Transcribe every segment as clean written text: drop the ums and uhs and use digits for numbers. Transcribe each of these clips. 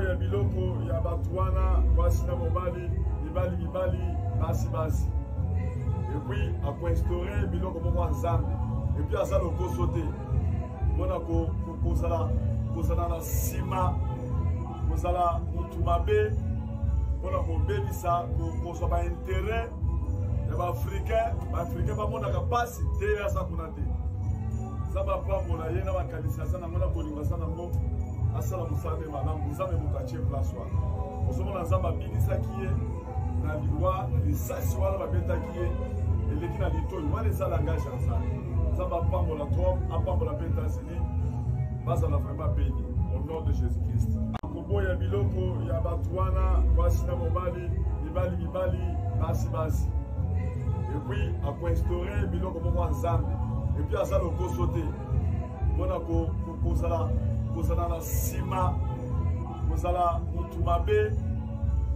ya biloko ya batuana basi na mobali mibali basi et puis à instaurer biloko moko ensemble et puis aza lokoso te mpona kozala na nsima kozala mutu mabe mpona kobebisa kozwa baintere ya baafricain bamonaka pasi te aza kuna te aza bapambola ye na bakanisi aza nango na bolingo aza nango asala mosala nde malamu nzambe moto atie place wana ozomona nzambe abikisaki ye na liwa lisasi wana babetaki ye eleki na litoi wana eza langage ya nzambe nzambe apambola trop apambola mpe États-Unis bazala vraiment béni au nom de Jésus-Christ. Akoboya biloko ya bato wana basi na mobali mibali basi et puis akoinstaurer biloko moko ensemble et puis aza lokoso te mpona kozala na nsima kozala mutu mabe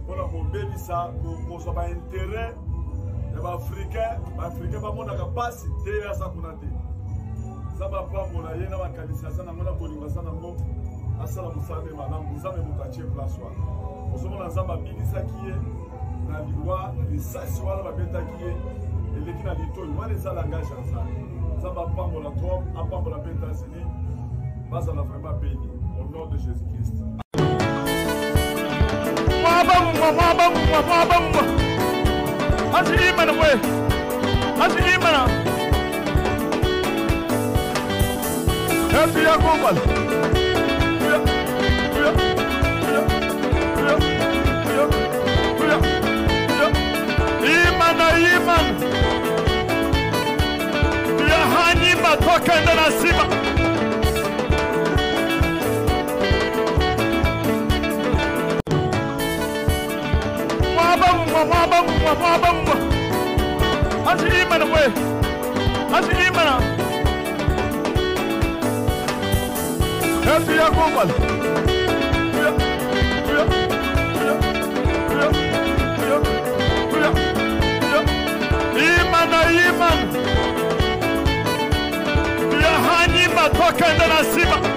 mpona kobebisa kozwa baintere ya baafricain bamonaka pasi te aza kuna te aza bapambola ye na bakanisi aza nango na bolingo aza nango asala mosala nde malamu nzambe moto atie place wana ozomona nzambe abikisaki ye na liwa lisasi wana babetaki ye eleki na litoi wana eza langage ya nzambe nzambe apambola trop apambola mpe États-Unis bazala vraiment béni au nom de Jésus-Christ. Toka enda na sima